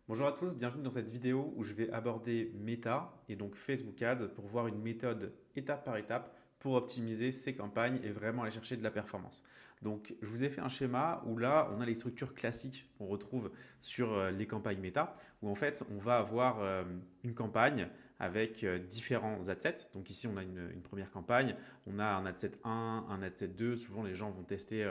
Bonjour à tous, bienvenue dans cette vidéo où je vais aborder Meta et donc Facebook Ads pour voir une méthode étape par étape pour optimiser ces campagnes et vraiment aller chercher de la performance. Donc je vous ai fait un schéma où là on a les structures classiques qu'on retrouve sur les campagnes Meta où en fait on va avoir une campagne avec différents adsets. Donc ici on a une première campagne, on a un adset 1, un adset 2, souvent les gens vont tester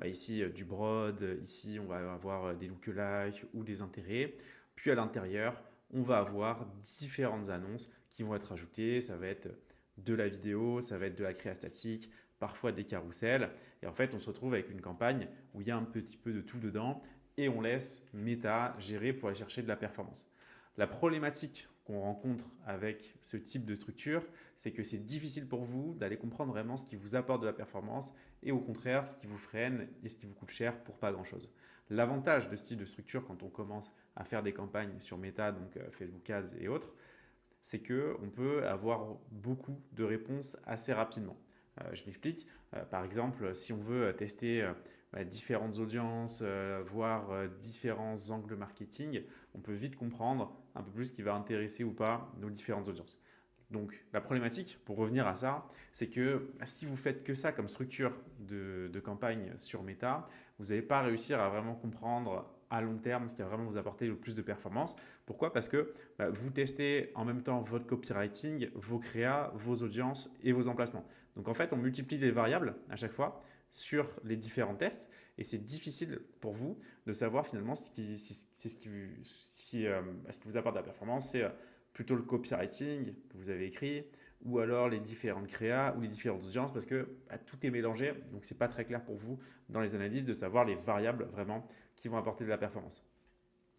ici du broad, ici on va avoir des lookalikes ou des intérêts. Puis à l'intérieur, on va avoir différentes annonces qui vont être ajoutées. Ça va être de la vidéo, ça va être de la créa statique, parfois des carousels. Et en fait, on se retrouve avec une campagne où il y a un petit peu de tout dedans et on laisse Meta gérer pour aller chercher de la performance. La problématique qu'on rencontre avec ce type de structure, c'est que c'est difficile pour vous d'aller comprendre vraiment ce qui vous apporte de la performance et au contraire ce qui vous freine et ce qui vous coûte cher pour pas grand-chose. L'avantage de ce type de structure quand on commence à faire des campagnes sur Meta, donc Facebook Ads et autres, c'est qu'on peut avoir beaucoup de réponses assez rapidement. Je m'explique. Par exemple, si on veut tester différentes audiences, voire différents angles marketing, on peut vite comprendre un peu plus ce qui va intéresser ou pas nos différentes audiences. Donc la problématique, pour revenir à ça, c'est que si vous faites que ça comme structure de campagne sur Meta, vous n'allez pas réussir à vraiment comprendre à long terme ce qui va vraiment vous apporter le plus de performance. Pourquoi? Parce que vous testez en même temps votre copywriting, vos créas, vos audiences et vos emplacements. Donc en fait, on multiplie les variables à chaque fois sur les différents tests et c'est difficile pour vous de savoir finalement ce qui vous apporte de la performance. C'est plutôt le copywriting que vous avez écrit ou alors les différentes créas ou les différentes audiences parce que tout est mélangé. Donc, ce n'est pas très clair pour vous dans les analyses de savoir les variables vraiment qui vont apporter de la performance.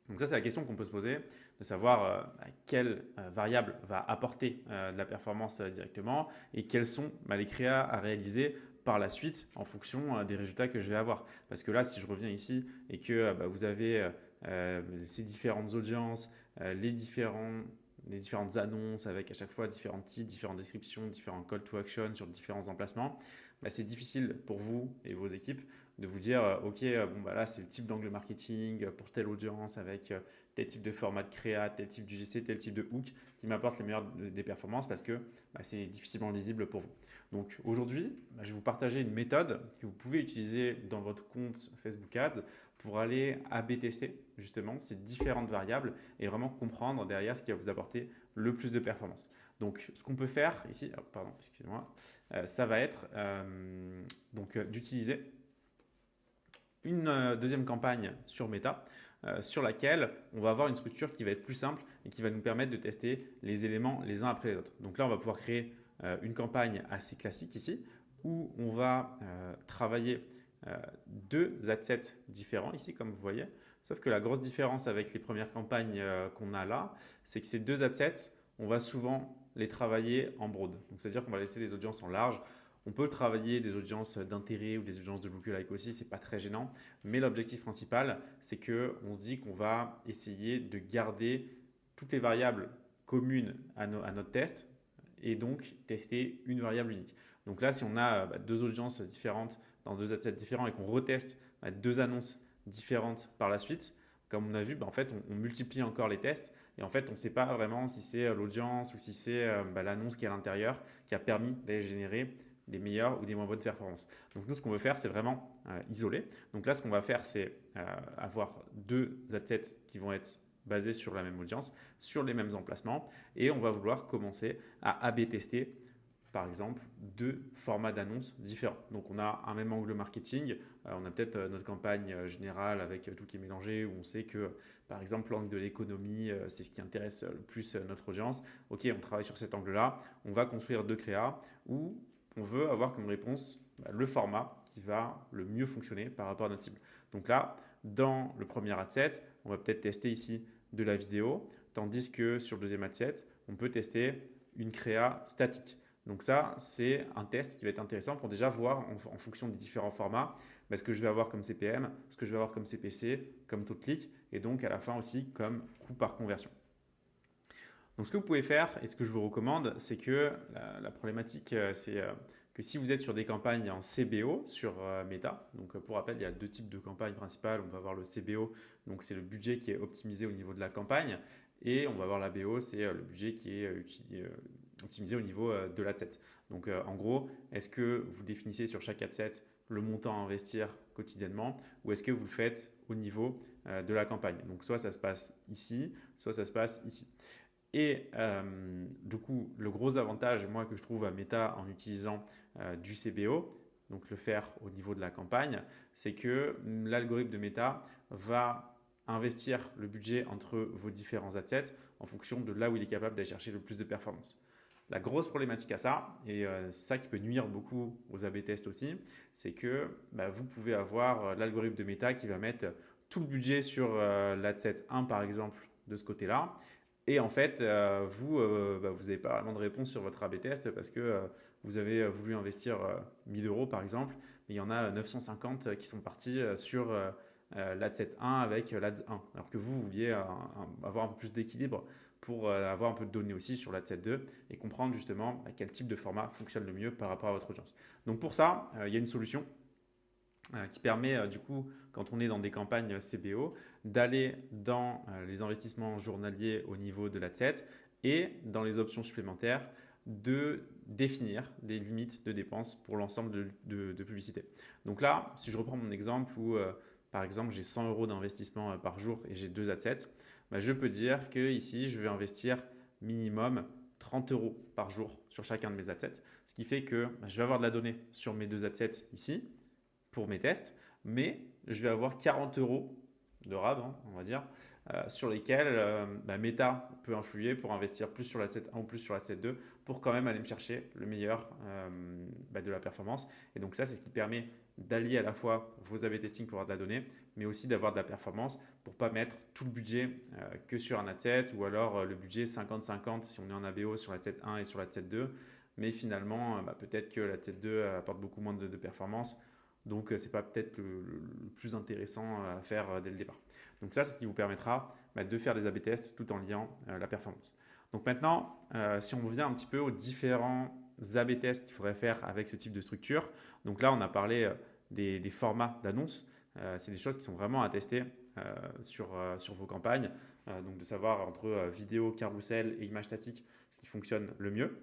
Donc ça, c'est la question qu'on peut se poser, de savoir quelle variable va apporter de la performance directement et quels sont les créas à réaliser par la suite en fonction des résultats que je vais avoir. Parce que là, si je reviens ici et que vous avez ces différentes audiences, les différentes annonces avec à chaque fois différents titres, différentes descriptions, différents call to action sur différents emplacements, c'est difficile pour vous et vos équipes de vous dire ok, bon, là c'est le type d'angle marketing pour telle audience avec tel type de format de créa, tel type d'UGC, tel type de hook qui m'apporte les meilleures des performances parce que c'est difficilement lisible pour vous. Donc aujourd'hui, je vais vous partager une méthode que vous pouvez utiliser dans votre compte Facebook Ads pour aller A/B tester justement ces différentes variables et vraiment comprendre derrière ce qui va vous apporter le plus de performance. Donc ce qu'on peut faire ici, pardon, excusez-moi, ça va être d'utiliser une deuxième campagne sur Meta sur laquelle on va avoir une structure qui va être plus simple et qui va nous permettre de tester les éléments les uns après les autres. Donc là, on va pouvoir créer une campagne assez classique ici où on va travailler deux adsets différents ici, comme vous voyez. Sauf que la grosse différence avec les premières campagnes qu'on a là, c'est que ces deux adsets, on va souvent les travailler en broad. Donc c'est-à-dire qu'on va laisser les audiences en large. On peut travailler des audiences d'intérêt ou des audiences de lookalike aussi, c'est pas très gênant. Mais l'objectif principal, c'est qu'on se dit qu'on va essayer de garder toutes les variables communes à notre test et donc tester une variable unique. Donc là, si on a deux audiences différentes dans deux adsets différents et qu'on reteste deux annonces différentes par la suite, comme on a vu, en fait, on multiplie encore les tests et en fait, on ne sait pas vraiment si c'est l'audience ou si c'est l'annonce qui est à l'intérieur qui a permis d'aller générer des meilleures ou des moins bonnes performances. Donc nous, ce qu'on veut faire, c'est vraiment isoler. Donc là, ce qu'on va faire, c'est avoir deux adsets qui vont être basés sur la même audience, sur les mêmes emplacements, et on va vouloir commencer à A/B tester par exemple, deux formats d'annonces différents. Donc, on a un même angle marketing, on a peut-être notre campagne générale avec tout qui est mélangé, où on sait que, par exemple, l'angle de l'économie, c'est ce qui intéresse le plus notre audience. Ok, on travaille sur cet angle-là, on va construire deux créas où on veut avoir comme réponse le format qui va le mieux fonctionner par rapport à notre cible. Donc là, dans le premier adset, on va peut-être tester ici de la vidéo, tandis que sur le deuxième adset, on peut tester une créa statique. Donc ça, c'est un test qui va être intéressant pour déjà voir en fonction des différents formats ce que je vais avoir comme CPM, ce que je vais avoir comme CPC, comme taux de clic et donc à la fin aussi comme coût par conversion. Donc ce que vous pouvez faire et ce que je vous recommande, c'est que la problématique, c'est que si vous êtes sur des campagnes en CBO sur Meta, donc pour rappel, il y a deux types de campagnes principales. On va avoir le CBO, donc c'est le budget qui est optimisé au niveau de la campagne, et on va avoir la BO, c'est le budget qui est optimisé au niveau de l'adset. Donc en gros, est-ce que vous définissez sur chaque adset le montant à investir quotidiennement, ou est-ce que vous le faites au niveau de la campagne? Donc soit ça se passe ici, soit ça se passe ici. Et du coup, le gros avantage, moi, que je trouve à Meta en utilisant du CBO, donc le faire au niveau de la campagne, c'est que l'algorithme de Meta va investir le budget entre vos différents assets en fonction de là où il est capable d'aller chercher le plus de performance. La grosse problématique à ça, et c'est ça qui peut nuire beaucoup aux A/B tests aussi, c'est que vous pouvez avoir l'algorithme de Meta qui va mettre tout le budget sur l'adset 1 par exemple de ce côté-là. Et en fait, vous n'avez pas vraiment de réponse sur votre A/B test parce que vous avez voulu investir 1000 euros par exemple, mais il y en a 950 qui sont partis sur l'adset 1 avec l'ADS 1. Alors que vous vouliez avoir un peu plus d'équilibre pour avoir un peu de données aussi sur l'adset 2 et comprendre justement quel type de format fonctionne le mieux par rapport à votre audience. Donc pour ça, il y a une solution qui permet du coup, quand on est dans des campagnes CBO, d'aller dans les investissements journaliers au niveau de l'adset et dans les options supplémentaires de définir des limites de dépenses pour l'ensemble de publicité. Donc là, si je reprends mon exemple où par exemple j'ai 100 euros d'investissement par jour et j'ai deux adsets, je peux dire que ici je vais investir minimum 30 euros par jour sur chacun de mes adsets, ce qui fait que je vais avoir de la donnée sur mes deux adsets ici pour mes tests, mais je vais avoir 40 euros de RAB, on va dire, sur lesquels Meta peut influer pour investir plus sur l'adset 1 ou plus sur l'adset 2 pour quand même aller me chercher le meilleur de la performance. Et donc ça, c'est ce qui permet d'allier à la fois vos A/B testing pour avoir de la donnée, mais aussi d'avoir de la performance pour ne pas mettre tout le budget que sur un adset ou alors le budget 50-50 si on est en ABO sur l'adset 1 et sur l'adset 2. Mais finalement, peut-être que l'adset 2 apporte beaucoup moins de performance. Donc, ce n'est pas peut-être le plus intéressant à faire dès le départ. Donc ça, c'est ce qui vous permettra de faire des A/B tests tout en liant la performance. Donc maintenant, si on revient un petit peu aux différents A/B tests qu'il faudrait faire avec ce type de structure. Donc là, on a parlé des formats d'annonces. C'est des choses qui sont vraiment à tester sur vos campagnes. Donc de savoir entre vidéo, carrousel et image statique, ce qui fonctionne le mieux.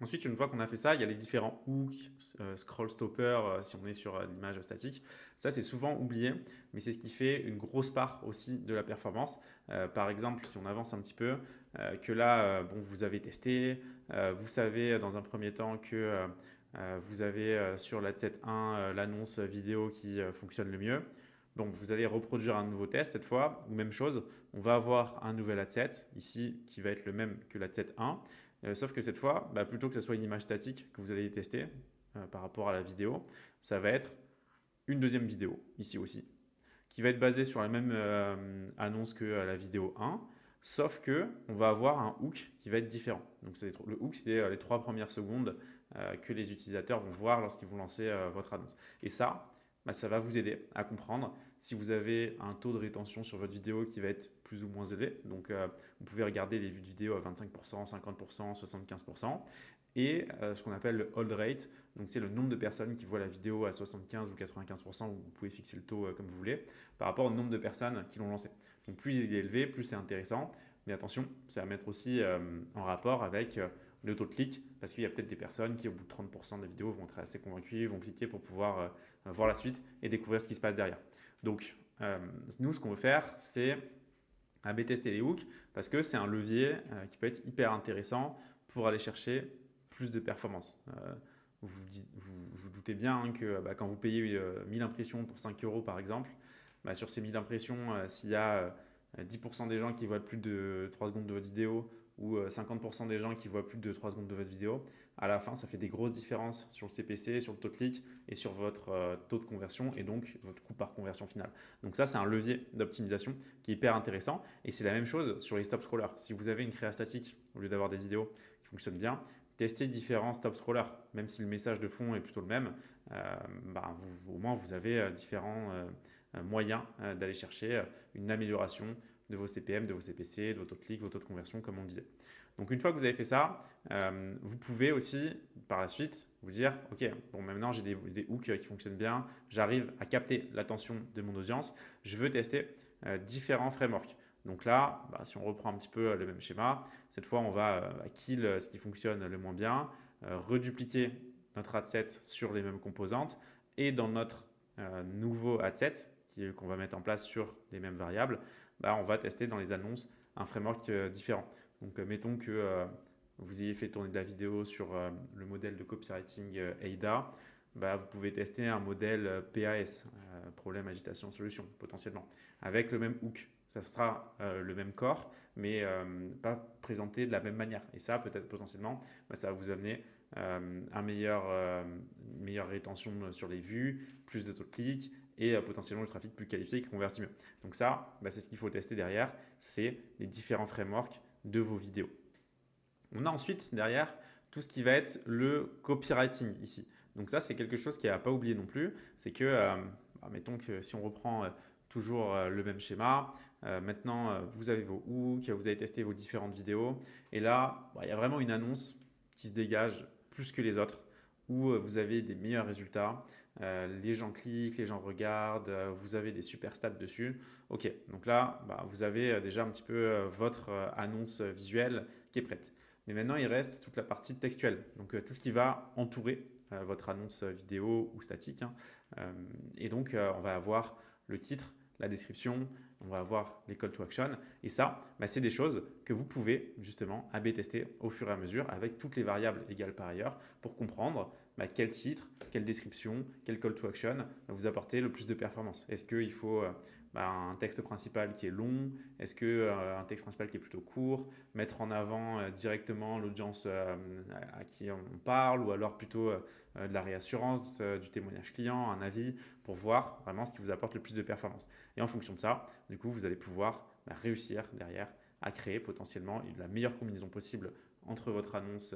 Ensuite, une fois qu'on a fait ça, il y a les différents hooks, scroll stopper si on est sur l'image statique. Ça, c'est souvent oublié, mais c'est ce qui fait une grosse part aussi de la performance. Par exemple, si on avance un petit peu, que là, vous avez testé, vous savez dans un premier temps que vous avez sur l'adset 1 l'annonce vidéo qui fonctionne le mieux. Bon, vous allez reproduire un nouveau test cette fois, ou même chose, on va avoir un nouvel adset ici qui va être le même que l'adset 1. Sauf que cette fois, plutôt que ce soit une image statique que vous allez tester par rapport à la vidéo, ça va être une deuxième vidéo, ici aussi, qui va être basée sur la même annonce que la vidéo 1, sauf que on va avoir un hook qui va être différent. Donc le hook, c'est les 3 premières secondes que les utilisateurs vont voir lorsqu'ils vont lancer votre annonce. Et ça, ça va vous aider à comprendre si vous avez un taux de rétention sur votre vidéo qui va être plus ou moins élevé. Donc, vous pouvez regarder les vues de vidéo à 25%, 50%, 75%. Et ce qu'on appelle le hold rate, donc c'est le nombre de personnes qui voient la vidéo à 75 ou 95%, où vous pouvez fixer le taux comme vous voulez, par rapport au nombre de personnes qui l'ont lancé. Donc plus il est élevé, plus c'est intéressant. Mais attention, c'est à mettre aussi en rapport avec le taux de clic, parce qu'il y a peut-être des personnes qui, au bout de 30% de la vidéo, vont être assez convaincues, vont cliquer pour pouvoir voir la suite et découvrir ce qui se passe derrière. Donc, nous, ce qu'on veut faire, c'est A/B tester les hooks, parce que c'est un levier qui peut être hyper intéressant pour aller chercher plus de performance. Vous doutez bien que quand vous payez 1000 impressions pour 5 euros par exemple, sur ces 1000 impressions, s'il y a 10% des gens qui voient plus de 3 secondes de votre vidéo ou 50% des gens qui voient plus de 3 secondes de votre vidéo, à la fin, ça fait des grosses différences sur le CPC, sur le taux de clic et sur votre taux de conversion et donc votre coût par conversion finale. Donc ça, c'est un levier d'optimisation qui est hyper intéressant et c'est la même chose sur les stop scrollers. Si vous avez une créa statique, au lieu d'avoir des vidéos qui fonctionnent bien, testez différents stop scrollers, même si le message de fond est plutôt le même, au moins vous avez différents moyens d'aller chercher une amélioration de vos CPM, de vos CPC, de vos taux de clic, vos taux de conversion, comme on disait. Donc, une fois que vous avez fait ça, vous pouvez aussi, par la suite, vous dire, OK, bon, maintenant j'ai des hooks qui fonctionnent bien, j'arrive à capter l'attention de mon audience, je veux tester différents frameworks. Donc là, si on reprend un petit peu le même schéma, cette fois, on va kill ce qui fonctionne le moins bien, redupliquer notre ad set sur les mêmes composantes et dans notre nouveau ad set qu'on va mettre en place sur les mêmes variables, on va tester dans les annonces un framework différent. Donc, mettons que vous ayez fait tourner de la vidéo sur le modèle de copywriting AIDA, vous pouvez tester un modèle PAS, problème, agitation, solution, potentiellement, avec le même hook. Ça sera le même corps, mais pas présenté de la même manière. Et ça, peut-être potentiellement, ça va vous amener une meilleure rétention sur les vues, plus de taux de clic et potentiellement le trafic plus qualifié qui convertit mieux. Donc ça, c'est ce qu'il faut tester derrière, c'est les différents frameworks de vos vidéos. On a ensuite derrière tout ce qui va être le copywriting ici. Donc ça, c'est quelque chose qui n'est à pas oublier non plus. C'est que, mettons que si on reprend toujours le même schéma, maintenant vous avez vos hooks, vous avez testé vos différentes vidéos. Et là, il y a vraiment une annonce qui se dégage plus que les autres où vous avez des meilleurs résultats. Les gens cliquent, les gens regardent, vous avez des super stats dessus. Ok, donc là, vous avez déjà un petit peu votre annonce visuelle qui est prête. Mais maintenant, il reste toute la partie textuelle, donc tout ce qui va entourer votre annonce vidéo ou statique. Et donc, on va avoir le titre, la description, on va avoir les call to action. Et ça, c'est des choses que vous pouvez justement A/B tester au fur et à mesure avec toutes les variables égales par ailleurs pour comprendre quel titre, quelle description, quel call to action va vous apporter le plus de performance. Est-ce qu'il faut un texte principal qui est long? Est-ce qu'un texte principal qui est plutôt court? Mettre en avant directement l'audience à qui on parle ou alors plutôt de la réassurance, du témoignage client, un avis pour voir vraiment ce qui vous apporte le plus de performance. Et en fonction de ça, du coup, vous allez pouvoir réussir derrière à créer potentiellement la meilleure combinaison possible entre votre annonce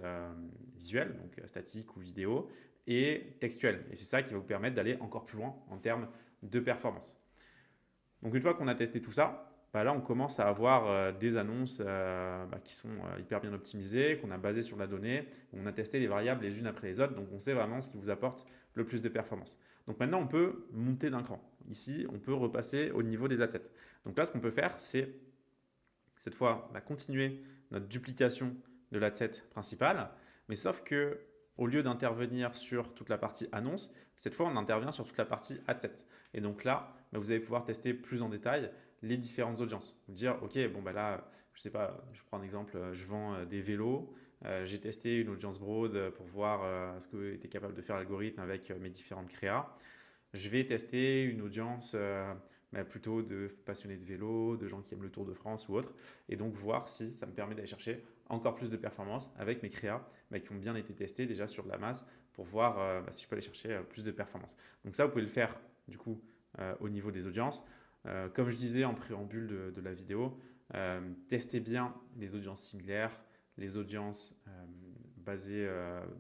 visuelle, donc statique ou vidéo, et textuelle. Et c'est ça qui va vous permettre d'aller encore plus loin en termes de performance. Donc une fois qu'on a testé tout ça, là on commence à avoir des annonces qui sont hyper bien optimisées, qu'on a basées sur la donnée, on a testé les variables les unes après les autres, donc on sait vraiment ce qui vous apporte le plus de performance. Donc maintenant on peut monter d'un cran. Ici on peut repasser au niveau des assets. Donc là ce qu'on peut faire c'est cette fois continuer notre duplication de l'adset principal, mais sauf que au lieu d'intervenir sur toute la partie annonce, cette fois on intervient sur toute la partie adset. Et donc là, vous allez pouvoir tester plus en détail les différentes audiences. Vous dire, ok, là, je sais pas, je prends un exemple, je vends des vélos, j'ai testé une audience broad pour voir ce que était capable de faire l'algorithme avec mes différentes créas. Je vais tester une audience plutôt de passionnés de vélo, de gens qui aiment le Tour de France ou autre, et donc voir si ça me permet d'aller chercher encore plus de performance avec mes créas qui ont bien été testés déjà sur de la masse pour voir si je peux aller chercher plus de performance. Donc ça, vous pouvez le faire du coup au niveau des audiences. Comme je disais en préambule de la vidéo, testez bien les audiences similaires, les audiences basées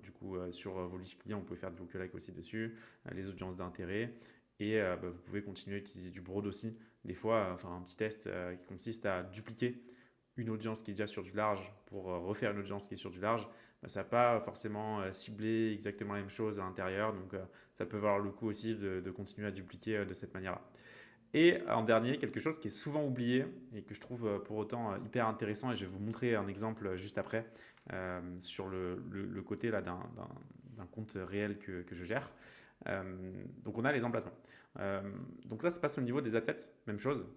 du coup sur vos listes clients, vous pouvez faire du lookalike aussi dessus, les audiences d'intérêt, et vous pouvez continuer à utiliser du broad aussi. Des fois, un petit test qui consiste à dupliquer une audience qui est déjà sur du large pour refaire une audience qui est sur du large, ça n'a pas forcément ciblé exactement la même chose à l'intérieur, donc ça peut valoir le coup aussi de continuer à dupliquer de cette manière-là. Et en dernier, quelque chose qui est souvent oublié et que je trouve pour autant hyper intéressant, et je vais vous montrer un exemple juste après sur le côté là, d'un compte réel que je gère. Donc on a les emplacements. Donc ça se passe au niveau des assets, même chose.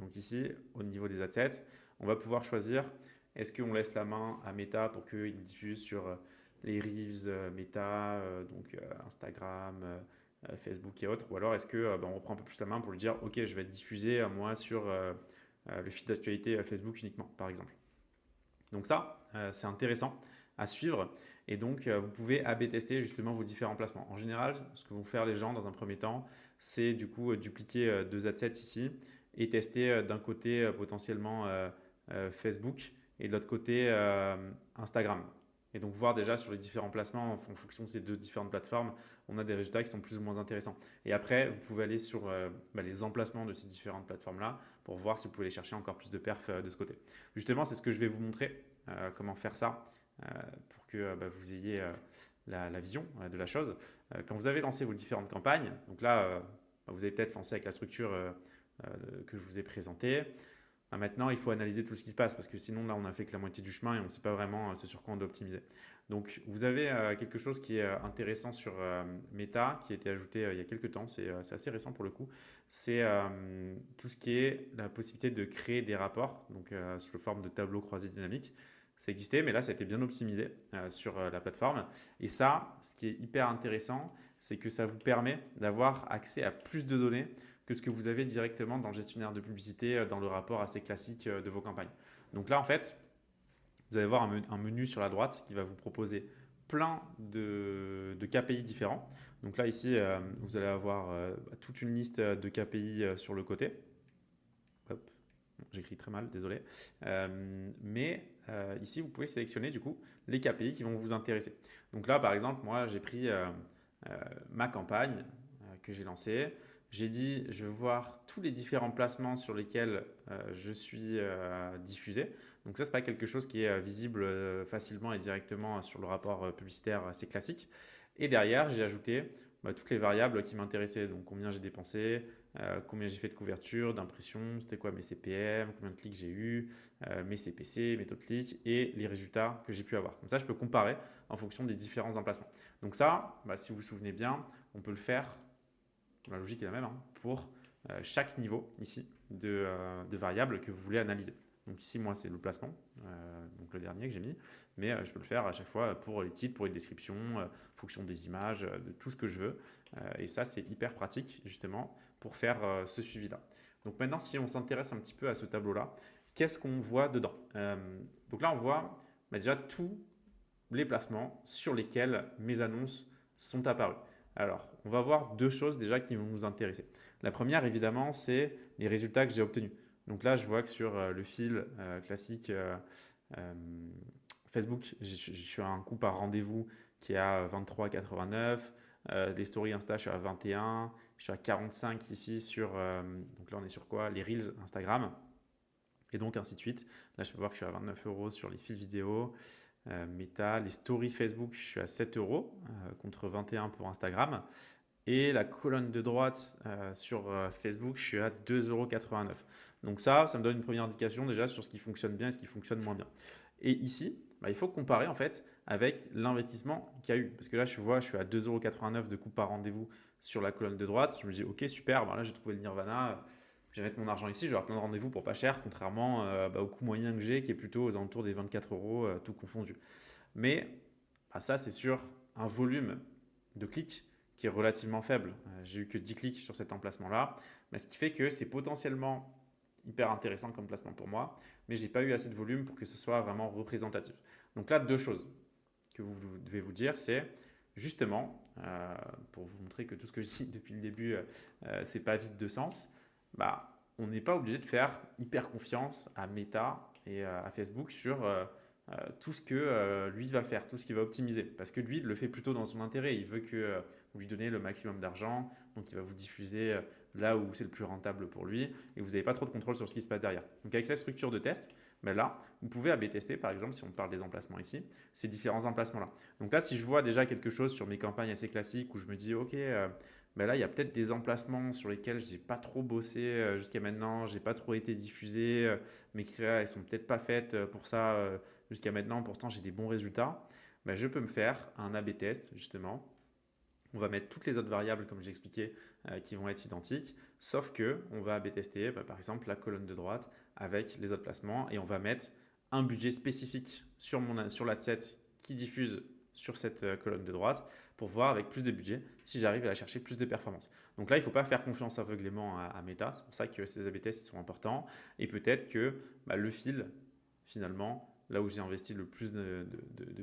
Donc ici, au niveau des assets, on va pouvoir choisir est-ce qu'on laisse la main à Meta pour qu'il nous diffuse sur les Reels Meta, donc Instagram, Facebook et autres, ou alors est-ce que on reprend un peu plus la main pour lui dire ok, je vais être diffusé moi sur le feed d'actualité Facebook uniquement, par exemple. Donc ça, c'est intéressant à suivre, et donc vous pouvez A/B tester justement vos différents placements. En général, ce que vont faire les gens dans un premier temps, c'est du coup dupliquer deux adsets ici et tester d'un côté potentiellement Facebook et de l'autre côté Instagram. Et donc voir déjà sur les différents placements, en fonction de ces deux différentes plateformes, on a des résultats qui sont plus ou moins intéressants. Et après, vous pouvez aller sur les emplacements de ces différentes plateformes-là pour voir si vous pouvez aller chercher encore plus de perfs de ce côté. Justement, c'est ce que je vais vous montrer, comment faire ça, euh, pour que vous ayez la vision de la chose. Quand vous avez lancé vos différentes campagnes, donc là, vous avez peut-être lancé avec la structure que je vous ai présentée. Maintenant, il faut analyser tout ce qui se passe parce que sinon, là, on a fait que la moitié du chemin et on ne sait pas vraiment ce sur quoi on doit optimiser. Donc, vous avez quelque chose qui est intéressant sur Meta, qui a été ajouté il y a quelques temps, c'est assez récent pour le coup. C'est tout ce qui est la possibilité de créer des rapports, donc sous forme de tableaux croisés dynamiques. Ça existait, mais là, ça a été bien optimisé sur la plateforme. Et ça, ce qui est hyper intéressant, c'est que ça vous permet d'avoir accès à plus de données que ce que vous avez directement dans le gestionnaire de publicité, dans le rapport assez classique de vos campagnes. Donc là, en fait, vous allez voir un menu sur la droite qui va vous proposer plein de KPI différents. Donc là, ici, vous allez avoir toute une liste de KPI sur le côté. Hop, j'écris très mal, désolé. Mais ici, vous pouvez sélectionner du coup les KPI qui vont vous intéresser. Donc là, par exemple, moi, j'ai pris ma campagne que j'ai lancée. J'ai dit, je veux voir tous les différents placements sur lesquels je suis diffusé. Donc ça, ce n'est pas quelque chose qui est visible facilement et directement sur le rapport publicitaire assez classique. Et derrière, j'ai ajouté toutes les variables qui m'intéressaient. Donc combien j'ai dépensé, combien j'ai fait de couverture, d'impression, c'était quoi mes CPM, combien de clics j'ai eu, mes CPC, mes taux de clics et les résultats que j'ai pu avoir. Comme ça, je peux comparer en fonction des différents emplacements. Donc ça, si vous vous souvenez bien, on peut le faire, la logique est la même, hein, pour chaque niveau ici de variables que vous voulez analyser. Donc ici, moi, c'est le placement, donc le dernier que j'ai mis, mais je peux le faire à chaque fois pour les titres, pour les descriptions, en fonction des images, de tout ce que je veux. Et ça, c'est hyper pratique, justement, pour faire ce suivi-là. Donc maintenant, si on s'intéresse un petit peu à ce tableau-là, qu'est-ce qu'on voit dedans? Donc là, on voit déjà tous les placements sur lesquels mes annonces sont apparues. Alors, on va voir deux choses déjà qui vont nous intéresser. La première, évidemment, c'est les résultats que j'ai obtenus. Donc là, je vois que sur le fil classique euh, Facebook, je suis à un coût par rendez-vous qui est à 23,89. Les stories Insta, je suis à 21. Je suis à 45 ici sur. Donc là, on est sur quoi? Les Reels Instagram. Et donc ainsi de suite. Là, je peux voir que je suis à 29 euros sur les fils vidéo. Meta, les stories Facebook, je suis à 7 euros contre 21 pour Instagram. Et la colonne de droite sur Facebook, je suis à 2,89 euros. Donc ça me donne une première indication déjà sur ce qui fonctionne bien et ce qui fonctionne moins bien. Et ici, il faut comparer en fait avec l'investissement qu'il y a eu. Parce que là, je vois, je suis à 2,89 € de coût par rendez-vous sur la colonne de droite. Je me dis, ok, super, là j'ai trouvé le Nirvana. Je vais mettre mon argent ici, je vais avoir plein de rendez-vous pour pas cher, contrairement au coût moyen que j'ai, qui est plutôt aux alentours des 24 euros, tout confondu. Mais ça, c'est sur un volume de clics qui est relativement faible. J'ai eu que 10 clics sur cet emplacement-là, ce qui fait que c'est potentiellement hyper intéressant comme placement pour moi, mais je n'ai pas eu assez de volume pour que ce soit vraiment représentatif. Donc là, deux choses que vous devez vous dire, c'est justement, pour vous montrer que tout ce que je dis depuis le début, c'est pas vide de sens, on n'est pas obligé de faire hyper confiance à Meta et à Facebook sur tout ce que lui va faire, tout ce qu'il va optimiser. Parce que lui, il le fait plutôt dans son intérêt. Il veut que vous lui donnez le maximum d'argent, donc il va vous diffuser là où c'est le plus rentable pour lui, et vous n'avez pas trop de contrôle sur ce qui se passe derrière. Donc avec cette structure de test, là, vous pouvez A/B tester, par exemple, si on parle des emplacements ici, ces différents emplacements-là. Donc là, si je vois déjà quelque chose sur mes campagnes assez classiques où je me dis, ok, là, il y a peut-être des emplacements sur lesquels je n'ai pas trop bossé jusqu'à maintenant, je n'ai pas trop été diffusé, mes créas, elles sont peut-être pas faites pour ça jusqu'à maintenant, pourtant j'ai des bons résultats, je peux me faire un A/B test justement. On va mettre toutes les autres variables, comme j'ai expliqué, qui vont être identiques, sauf que on va A/B tester, par exemple, la colonne de droite avec les autres placements, et on va mettre un budget spécifique sur l'adset qui diffuse sur cette colonne de droite pour voir avec plus de budget si j'arrive à chercher plus de performance. Donc là, il ne faut pas faire confiance aveuglément à Meta, c'est pour ça que ces A/B tests sont importants, et peut-être que le fil, finalement, là où j'ai investi le plus de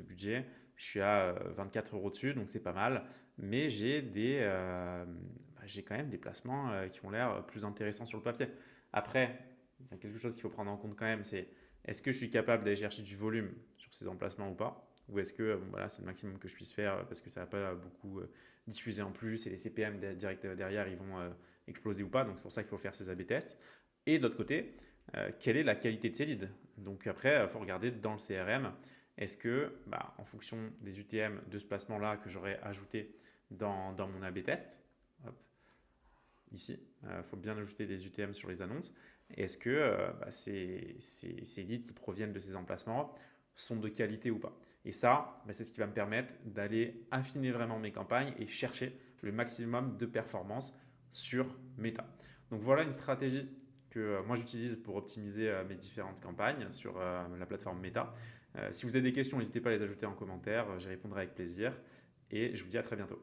budget, je suis à 24 euros dessus, donc c'est pas mal, mais j'ai quand même des placements qui ont l'air plus intéressants sur le papier. Après, il y a quelque chose qu'il faut prendre en compte quand même, c'est est-ce que je suis capable d'aller chercher du volume sur ces emplacements ou pas? ou est-ce que bon, voilà, c'est le maximum que je puisse faire parce que ça va pas beaucoup diffuser en plus et les CPM direct derrière ils vont exploser ou pas. Donc c'est pour ça qu'il faut faire ces A/B tests. Et de l'autre côté, quelle est la qualité de ces leads? Donc après, il faut regarder dans le CRM, est-ce que en fonction des UTM de ce placement-là que j'aurais ajouté dans mon A/B test, hop, ici, il faut bien ajouter des UTM sur les annonces. Est-ce que ces leads qui proviennent de ces emplacements sont de qualité ou pas? Et ça, c'est ce qui va me permettre d'aller affiner vraiment mes campagnes et chercher le maximum de performance sur Meta. Donc voilà une stratégie que moi j'utilise pour optimiser mes différentes campagnes sur la plateforme Meta. Si vous avez des questions, n'hésitez pas à les ajouter en commentaire, j'y répondrai avec plaisir et je vous dis à très bientôt.